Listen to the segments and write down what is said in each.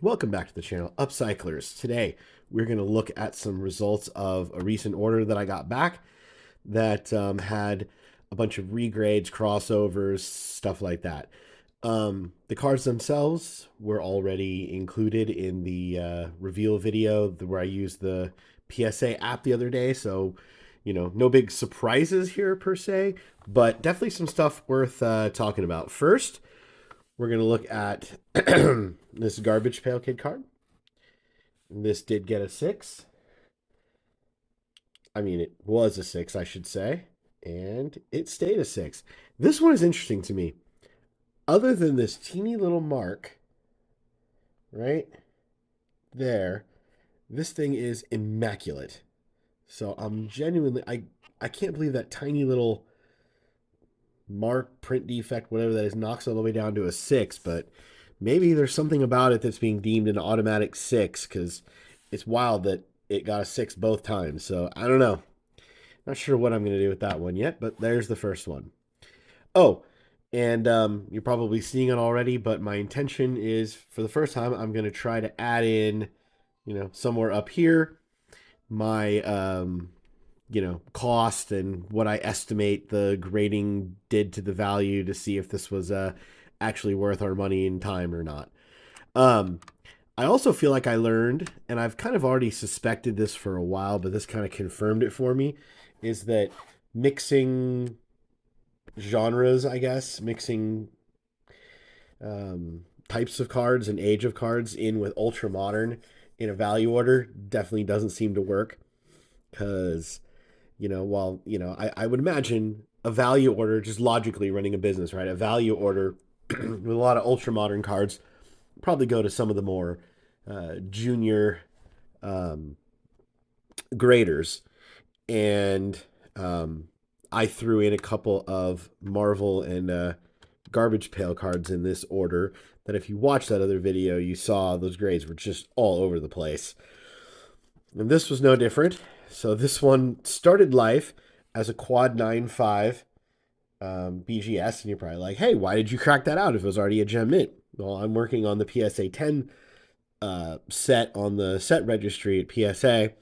Welcome back to the channel, Upcyclers. Today, we're going to look at some results of a recent order that I got back that had a bunch of regrades, crossovers, stuff like that. The cards themselves were already included in the reveal video where I used the PSA app the other day, so no big surprises here per se, but definitely some stuff worth talking about. First, we're going to look at this Garbage Pail Kid card. This did get a 6. I mean, it was a 6, I should say. And it stayed a 6. This one is interesting to me. Other than this teeny little mark, right there, this thing is immaculate. So I'm genuinely, I can't believe that tiny little mark, print defect, whatever that is, knocks all the way down to a 6. But maybe there's something about it that's being deemed an automatic 6 because it's wild that it got a 6 both times. So I don't know. Not sure what I'm going to do with that one yet, but there's the first one. Oh, and you're probably seeing it already, but my intention is for the first time, I'm going to try to add in, somewhere up here, my, cost and what I estimate the grading did to the value to see if this was actually worth our money and time or not. Um, I also feel like I learned, and I've kind of already suspected this for a while, but this kind of confirmed it for me, is that mixing genres, I guess, mixing types of cards and age of cards in with ultra modern in a value order definitely doesn't seem to work. Because, while, I would imagine a value order, just logically running a business, right? A value order with a lot of ultra modern cards probably go to some of the more junior um, graders. And I threw in a couple of Marvel and Garbage Pail cards in this order that if you watched that other video, you saw those grades were just all over the place. And this was no different. So this one started life as a quad 9.5 BGS, and you're probably like, hey, why did you crack that out if it was already a gem mint? Well, I'm working on the PSA 10 set on the set registry at PSA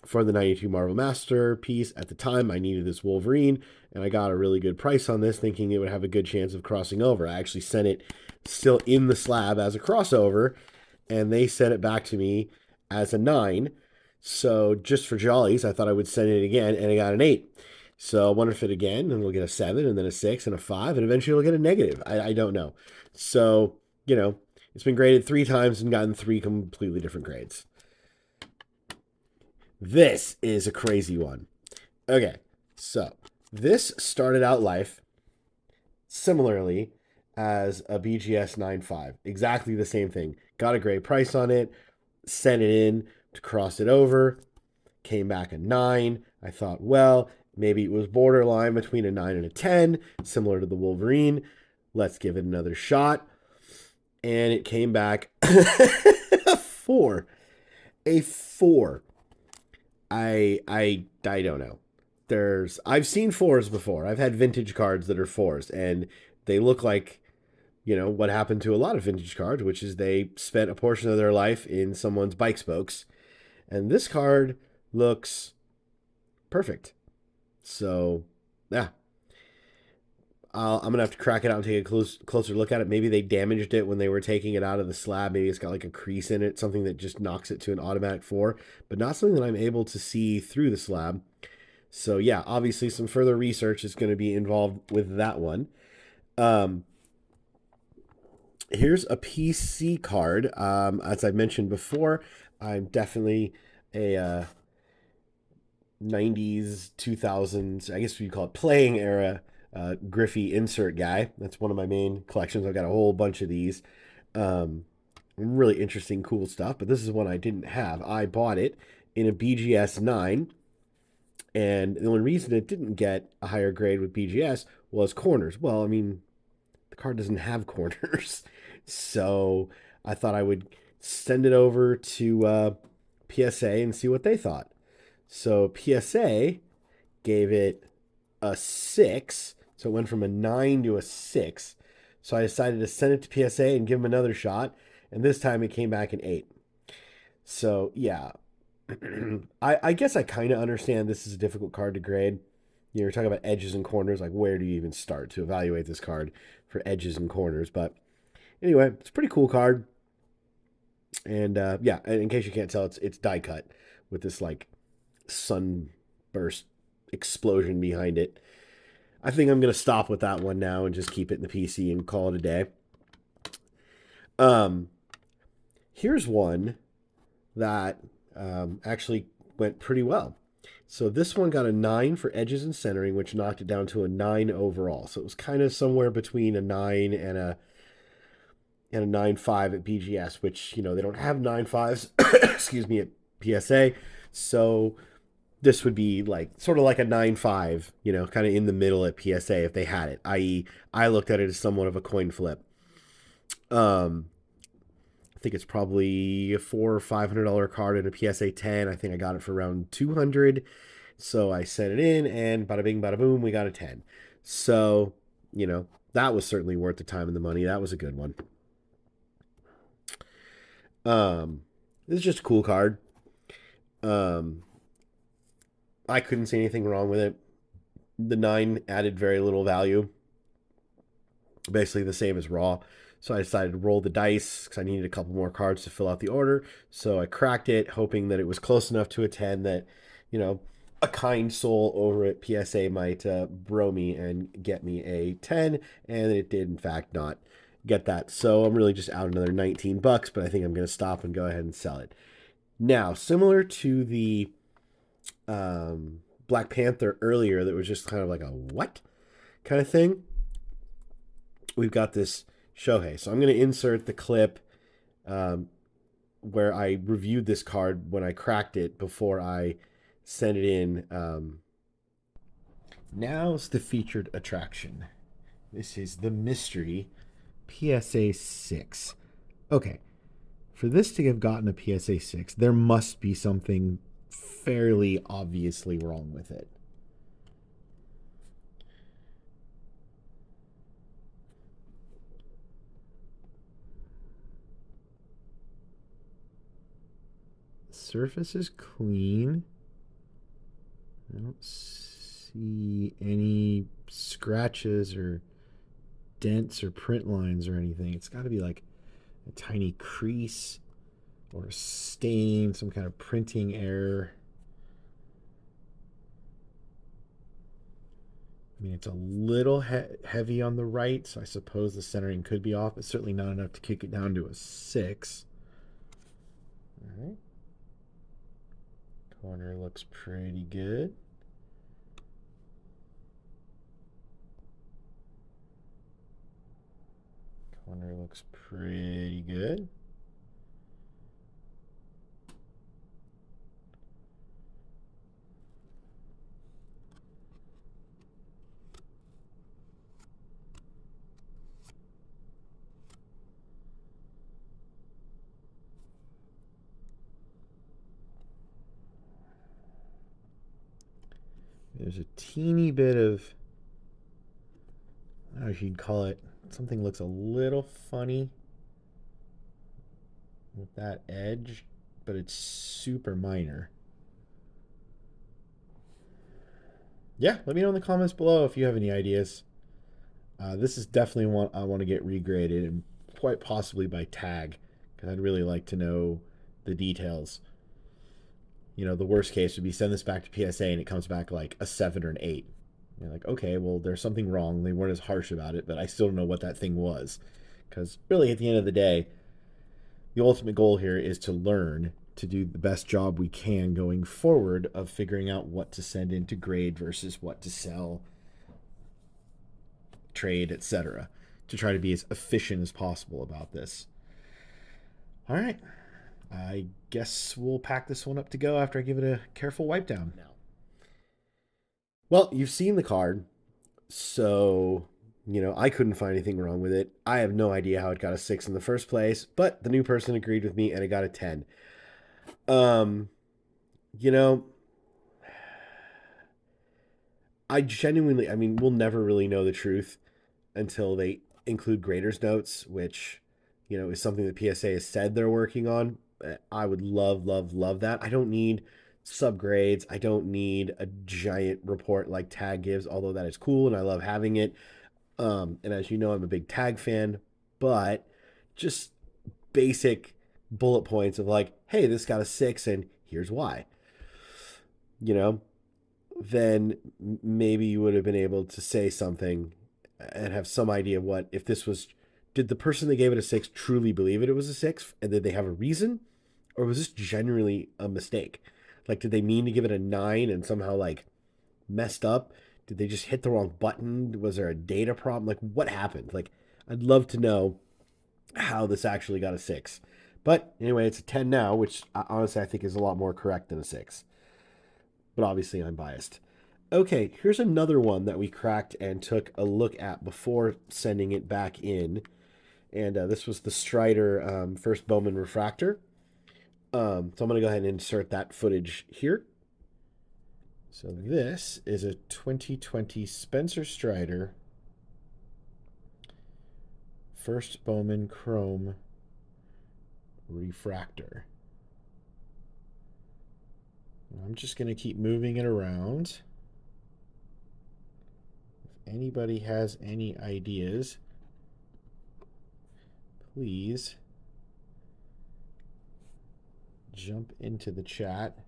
for the 92 Marvel Masterpiece. At the time, I needed this Wolverine, and I got a really good price on this, thinking it would have a good chance of crossing over. I actually sent it still in the slab as a crossover, and they sent it back to me as a 9. So just for jollies, I thought I would send it again, and I got an 8. So I wonder if it again, and we'll get a 7, and then a 6, and a 5, and eventually we'll get a negative. I don't know. So, it's been graded 3 times and gotten 3 completely different grades. This is a crazy one. Okay, so this started out life similarly as a BGS 9.5. Exactly the same thing. Got a great price on it, sent it in to cross it over, came back a 9. I thought, well, maybe it was borderline between a 9 and a 10, similar to the Wolverine. Let's give it another shot. And it came back a 4. A 4. I don't know. I've seen 4s before. I've had vintage cards that are 4s, and they look like what happened to a lot of vintage cards, which is they spent a portion of their life in someone's bike spokes, and this card looks perfect. So yeah, I'm gonna have to crack it out and take a closer look at it. Maybe they damaged it when they were taking it out of the slab. Maybe it's got like a crease in it, something that just knocks it to an automatic 4, but not something that I'm able to see through the slab. So yeah, obviously some further research is going to be involved with that one. Um, Here's a PC card. As I mentioned before, I'm definitely a 90s, 2000s, I guess we call it playing era Griffey insert guy. That's one of my main collections. I've got a whole bunch of these. Really interesting, cool stuff. But this is one I didn't have. I bought it in a BGS 9. And the only reason it didn't get a higher grade with BGS was corners. Well, I mean, the card doesn't have corners. So I thought I would send it over to PSA and see what they thought. So PSA gave it a 6. So it went from a 9 to a 6. So I decided to send it to PSA and give them another shot. and this time it came back an 8. So yeah, I guess I kind of understand this is a difficult card to grade. You know, you're talking about edges and corners. Like, where do you even start to evaluate this card for edges and corners? But anyway, it's a pretty cool card. And yeah, in case you can't tell, it's die cut with this like sunburst explosion behind it. I think I'm gonna stop with that one now and just keep it in the PC and call it a day. Um, Here's one that actually went pretty well. So this one got a 9 for edges and centering, which knocked it down to a 9 overall. So it was kind of somewhere between a 9 and a 9.5 at BGS, which, you know, they don't have 9.5s, excuse me, at PSA. So this would be like sort of like a 9.5, you know, kind of in the middle at PSA if they had it, i.e., I looked at it as somewhat of a coin flip. Um, I think it's probably a $400 or $500 card in a PSA 10. I think I got it for around 200. So I sent it in, and bada bing, bada boom, we got a 10. So, you know, that was certainly worth the time and the money. That was a good one. This is just a cool card. Um, I couldn't see anything wrong with it. The 9 added very little value, basically the same as raw. So I decided to roll the dice because I needed a couple more cards to fill out the order. So I cracked it, hoping that it was close enough to a 10 that, you know, a kind soul over at PSA might bro me and get me a 10. And it did, in fact, not get that. So I'm really just out another 19 bucks, but I think I'm going to stop and go ahead and sell it. Now, similar to the Black Panther earlier, that was just kind of like a what kind of thing, we've got this Shohei. So I'm going to insert the clip um, where I reviewed this card when I cracked it before I sent it in. Now's the featured attraction. This is the mystery PSA 6. Okay, for this to have gotten a PSA 6, there must be something fairly obviously wrong with it. Surface is clean. I don't see any scratches or dents or print lines or anything. It's got to be like a tiny crease or a stain, some kind of printing error. I mean, it's a little heavy on the right, so I suppose the centering could be off, but certainly not enough to kick it down to a 6. All right. Corner looks pretty good. Corner looks pretty good. There's a teeny bit of, I don't know if you'd call it, something looks a little funny with that edge, but it's super minor. Yeah, let me know in the comments below if you have any ideas. This is definitely one I want to get regraded, and quite possibly by tag, because I'd really like to know the details. You know, the worst case would be send this back to PSA and it comes back like a 7 or an 8. You're like, okay, well, there's something wrong. They weren't as harsh about it, but I still don't know what that thing was. Because really, at the end of the day, the ultimate goal here is to learn to do the best job we can going forward of figuring out what to send into grade versus what to sell, trade, etc., to try to be as efficient as possible about this. All right. I guess we'll pack this one up to go after I give it a careful wipe down. Now, well, you've seen the card, so you know I couldn't find anything wrong with it. I have no idea how it got a 6 in the first place, but the new person agreed with me and it got a 10. Um, you know, I genuinely, I mean, we'll never really know the truth until they include graders notes, which, is something that PSA has said they're working on. I would love, love, love that. I don't need subgrades. I don't need a giant report like Tag gives, although that is cool and I love having it. And as you know, I'm a big Tag fan, but just basic bullet points of like, hey, this got a 6 and here's why. You know, then maybe you would have been able to say something and have some idea of what if this was. Did the person that gave it a 6 truly believe it was a 6, and did they have a reason, or was this generally a mistake? Like, did they mean to give it a 9 and somehow like messed up? Did they just hit the wrong button? Was there a data problem? Like, what happened? Like, I'd love to know how this actually got a 6. But anyway, it's a 10 now, which honestly I think is a lot more correct than a 6. But obviously I'm biased. Okay, here's another one that we cracked and took a look at before sending it back in. And this was the Strider first Bowman Refractor. So I'm going to go ahead and insert that footage here. So this is a 2020 Spencer Strider first Bowman Chrome Refractor. I'm just going to keep moving it around. If anybody has any ideas, please jump into the chat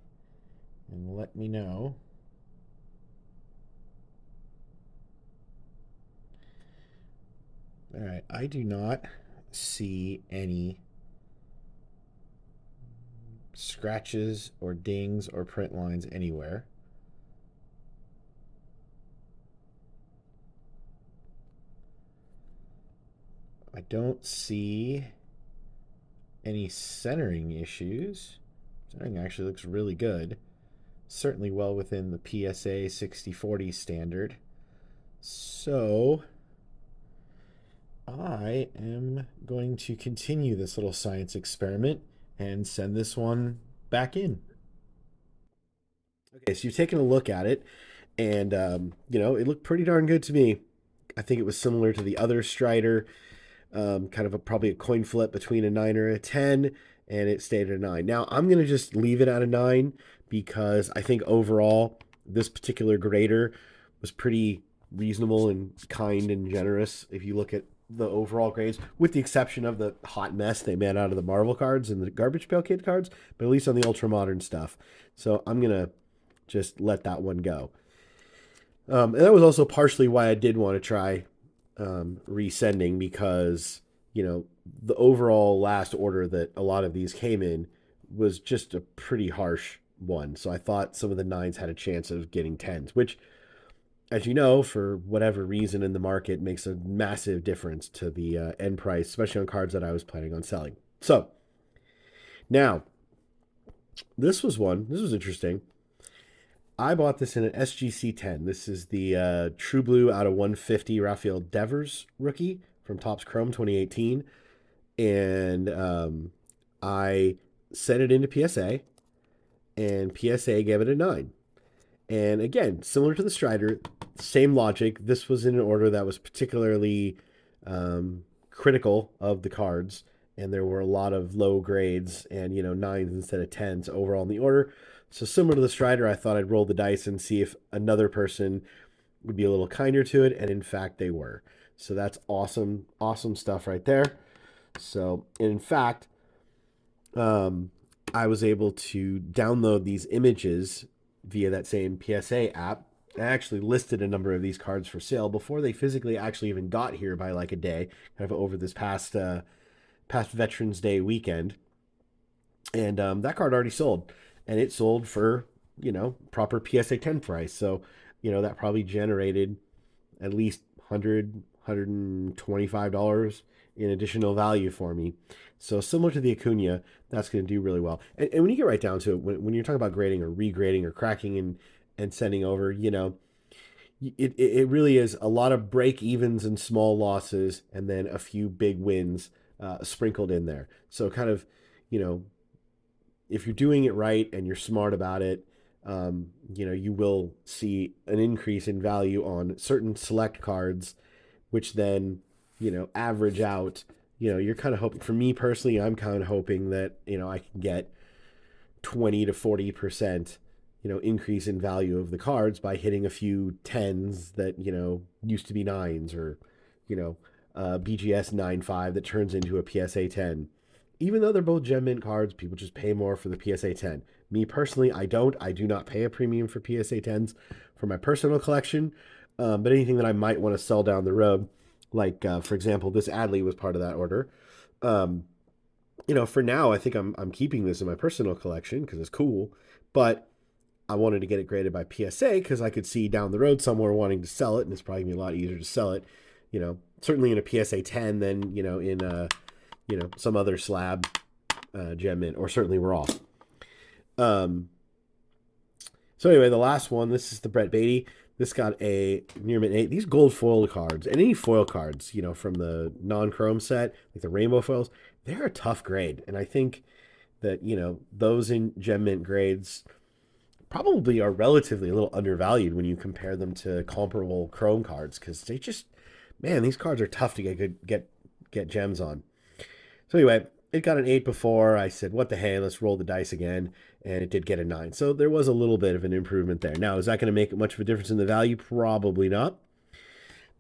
and let me know. All right, I do not see any scratches or dings or print lines anywhere. I don't see any centering issues. Centering actually looks really good. Certainly well within the PSA 60/40 standard. So I am going to continue this little science experiment and send this one back in. Okay, so you've taken a look at it, and it looked pretty darn good to me. I think it was similar to the other Strider, kind of probably a coin flip between a 9 or a 10, and it stayed at a 9. Now, I'm going to just leave it at a 9 because I think overall this particular grader was pretty reasonable and kind and generous if you look at the overall grades, with the exception of the hot mess they made out of the Marvel cards and the Garbage Pail Kid cards, but at least on the ultra modern stuff. So I'm going to just let that one go. And that was also partially why I did want to try resending, because the overall last order that a lot of these came in was just a pretty harsh one. So I thought some of the 9s had a chance of getting 10s, which, as you know, for whatever reason in the market, makes a massive difference to the end price, especially on cards that I was planning on selling. So now, this was interesting. I bought this in an SGC 10. This is the True Blue out of 150 Rafael Devers rookie from Topps Chrome 2018. And I sent it into PSA, and PSA gave it a 9. And again, similar to the Strider, same logic. This was in an order that was particularly critical of the cards, and there were a lot of low grades and 9s instead of 10s overall in the order. So similar to the Strider, I thought I'd roll the dice and see if another person would be a little kinder to it, and in fact they were. So that's awesome, awesome stuff right there. So in fact, I was able to download these images via that same PSA app. I actually listed a number of these cards for sale before they physically actually even got here by like a day, kind of over this past Veterans Day weekend. And that card already sold, and it sold for proper PSA 10 price. So that probably generated at least $125 in additional value for me. So similar to the Acuna, that's going to do really well. And when you get right down to it, when you're talking about grading or regrading or cracking and sending over, it really is a lot of break evens and small losses, and then a few big wins sprinkled in there. So kind of, if you're doing it right and you're smart about it, you will see an increase in value on certain select cards, which then, average out, you're kind of hoping, for me personally, I'm kind of hoping that, I can get 20 to 40%, increase in value of the cards by hitting a few tens that, used to be nines, or, BGS 9.5 that turns into a PSA 10. Even though they're both gem mint cards, people just pay more for the PSA 10. Me personally, I don't. I do not pay a premium for PSA 10s for my personal collection. But anything that I might want to sell down the road, like for example, this Adley was part of that order. Um, for now, I think I'm keeping this in my personal collection because it's cool. But I wanted to get it graded by PSA because I could see down the road somewhere wanting to sell it, and it's probably gonna be a lot easier to sell it. Certainly in a PSA 10 than in some other slab gem mint, or certainly raw. Um, so anyway, the last one. This is the Brett Beatty. This got a near mint 8. These gold foil cards and any foil cards, from the non-chrome set, like the rainbow foils, they're a tough grade, and I think that those in gem mint grades probably are relatively a little undervalued when you compare them to comparable chrome cards, because they just, man, these cards are tough to get gems on. So anyway, it got an 8 before. I said, what the hey, let's roll the dice again. And it did get a 9. So there was a little bit of an improvement there. Now, is that going to make much of a difference in the value? Probably not.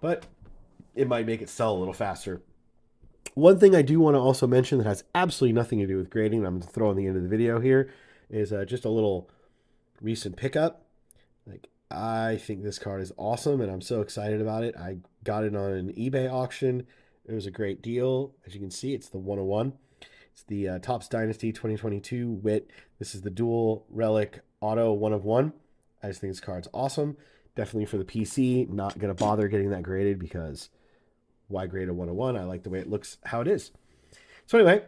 But it might make it sell a little faster. One thing I do want to also mention that has absolutely nothing to do with grading, and I'm going to throw on the end of the video here, is just a little recent pickup. Like, I think this card is awesome, and I'm so excited about it. I got it on an eBay auction. It was a great deal. As you can see, it's the 101. It's the Topps Dynasty 2022 Wit. This is the dual relic auto 1 of 1. I just think this card's awesome. Definitely for the PC. Not going to bother getting that graded because why grade a 101? I like the way it looks, how it is. So anyway,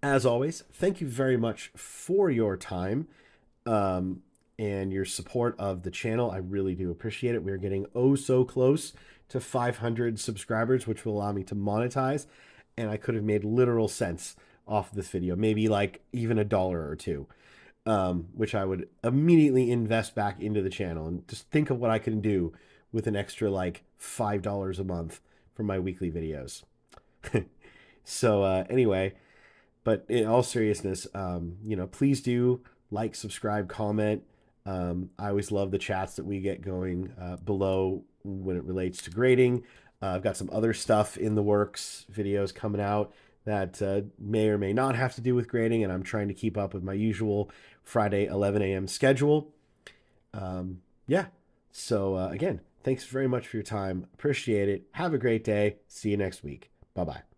as always, thank you very much for your time and your support of the channel. I really do appreciate it. We're getting oh so close to 500 subscribers, which will allow me to monetize. And I could have made literal sense off of this video, maybe like even $1 or $2, which I would immediately invest back into the channel. And just think of what I can do with an extra like $5 a month for my weekly videos. So anyway, but in all seriousness, please do like, subscribe, comment. I always love the chats that we get going below when it relates to grading. I've got some other stuff in the works, videos coming out that may or may not have to do with grading, and I'm trying to keep up with my usual Friday 11 a.m. schedule. Yeah. So again, thanks very much for your time. Appreciate it. Have a great day. See you next week. Bye-bye.